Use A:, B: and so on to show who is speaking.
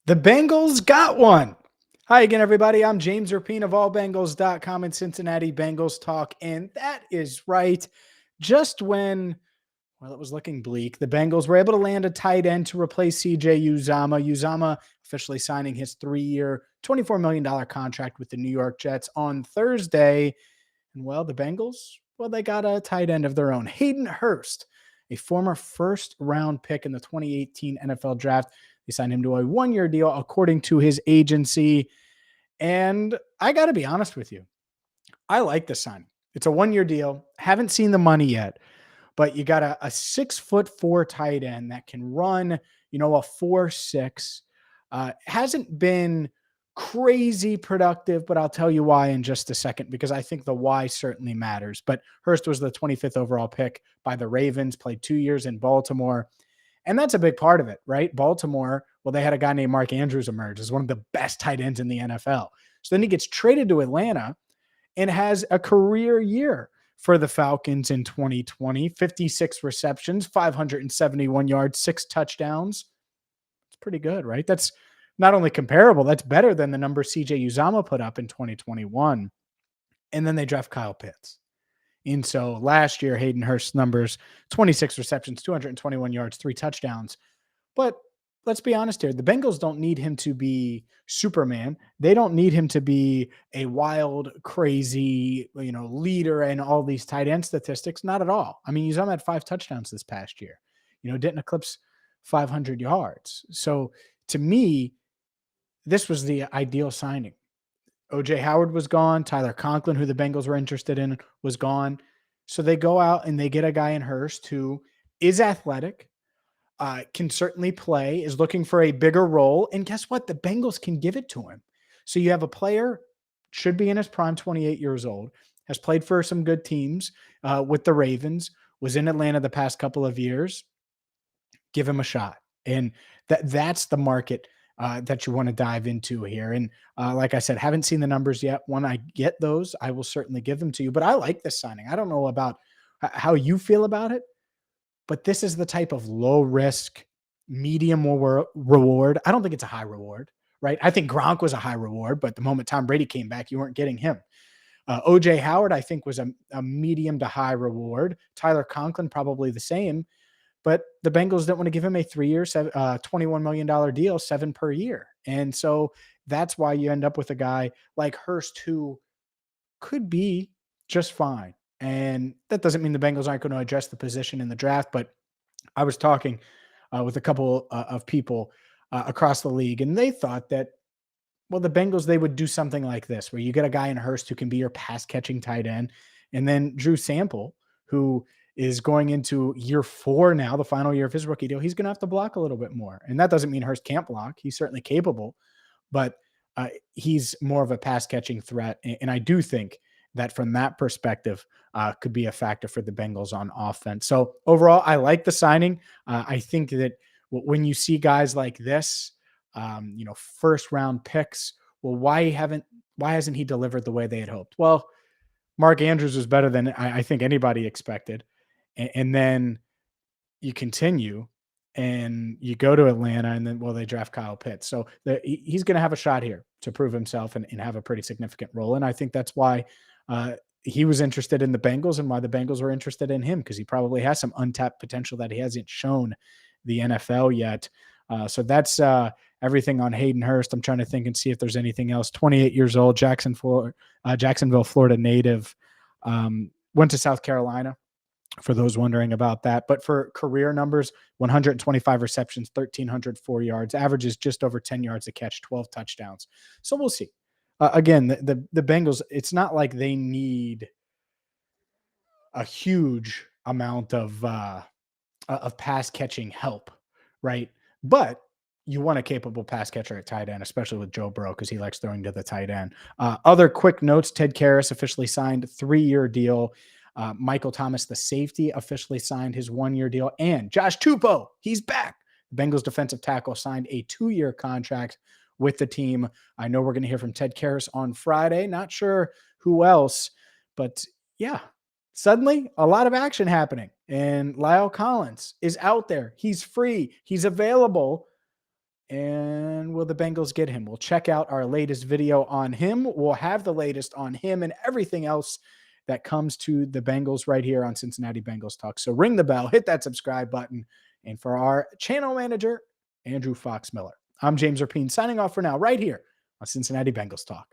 A: The Bengals got one. Hi again, everybody. I'm James Rapien of allbengals.com and Cincinnati Bengals Talk. And that is right. Just when, well, it was looking bleak, the Bengals were able to land a tight end to replace CJ Uzomah. Uzomah officially signing his 3-year, $24 million contract with the New York Jets on Thursday. And well, the Bengals, well, they got a tight end of their own, Hayden Hurst, a former first-round pick in the 2018 NFL Draft. They signed him to a 1-year deal, according to his agency. And I got to be honest with you, I like the signing. It's a 1-year deal. Haven't seen the money yet, but you got a 6'4" tight end that can run, a 4.6. Hasn't been crazy productive, but I'll tell you why in just a second, because I think the why certainly matters. But Hurst was the 25th overall pick by the Ravens, played 2 years in Baltimore. And that's a big part of it, right? Baltimore, well, they had a guy named Mark Andrews emerge as one of the best tight ends in the NFL. So then he gets traded to Atlanta and has a career year for the Falcons in 2020, 56 receptions, 571 yards, 6 touchdowns. It's pretty good, right? That's not only comparable, that's better than the number CJ Uzomah put up in 2021. And then they draft Kyle Pitts. And so last year, Hayden Hurst's numbers, 26 receptions, 221 yards, 3 touchdowns. But let's be honest here. The Bengals don't need him to be Superman. They don't need him to be a wild, crazy, leader and all these tight end statistics. Not at all. I mean, Uzomah had 5 touchdowns this past year, didn't eclipse 500 yards. So to me, this was the ideal signing. OJ Howard was gone. Tyler Conklin, who the Bengals were interested in, was gone. So they go out and they get a guy in Hurst who is athletic, can certainly play, is looking for a bigger role. And guess what? The Bengals can give it to him. So you have a player, should be in his prime, 28 years old, has played for some good teams with the Ravens, was in Atlanta the past couple of years. Give him a shot. And that's the market that you want to dive into here. And like I said, haven't seen the numbers yet. When I get those, I will certainly give them to you. But I like this signing. I don't know about how you feel about it, but this is the type of low risk, medium reward. I don't think it's a high reward, right? I think Gronk was a high reward, but the moment Tom Brady came back, you weren't getting him. OJ Howard, I think, was a medium to high reward. Tyler Conklin, probably the same. But the Bengals didn't want to give him a 3-year, $21 million deal, 7 per year. And so that's why you end up with a guy like Hurst who could be just fine. And that doesn't mean the Bengals aren't going to address the position in the draft. But I was talking with a couple of people across the league, and they thought that, well, the Bengals, they would do something like this, where you get a guy in Hurst who can be your pass catching tight end. And then Drew Sample, who is going into year 4 now, the final year of his rookie deal, he's going to have to block a little bit more. And that doesn't mean Hurst can't block. He's certainly capable, but he's more of a pass catching threat. And I do think that from that perspective could be a factor for the Bengals on offense. So overall, I like the signing. I think that when you see guys like this, first round picks, well, why hasn't he delivered the way they had hoped? Well, Mark Andrews was better than I think anybody expected. And then you continue and you go to Atlanta, and then, well, they draft Kyle Pitts. So he's going to have a shot here to prove himself and have a pretty significant role. And I think that's why he was interested in the Bengals and why the Bengals were interested in him, because he probably has some untapped potential that he hasn't shown the NFL yet. So that's everything on Hayden Hurst. I'm trying to think and see if there's anything else. 28 years old, Jacksonville, Florida native, went to South Carolina, for those wondering about that. But for career numbers, 125 receptions, 1,304 yards, averages just over 10 yards a catch, 12 touchdowns. So we'll see. Again, the Bengals, it's not like they need a huge amount of pass catching help, right? But you want a capable pass catcher at tight end, especially with Joe Burrow, because he likes throwing to the tight end. Other quick notes: Ted Karras officially signed a 3-year deal. Michael Thomas, the safety, officially signed his 1-year deal. And Josh Tupou, he's back. The Bengals defensive tackle signed a 2-year contract with the team. I know we're going to hear from Ted Karras on Friday. Not sure who else, but yeah, suddenly a lot of action happening. And Lyle Collins is out there. He's free. He's available. And will the Bengals get him? We'll check out our latest video on him. We'll have the latest on him and everything else that comes to the Bengals right here on Cincinnati Bengals Talk. So ring the bell, hit that subscribe button. And for our channel manager, Andrew Fox Miller, I'm James Rapien signing off for now right here on Cincinnati Bengals Talk.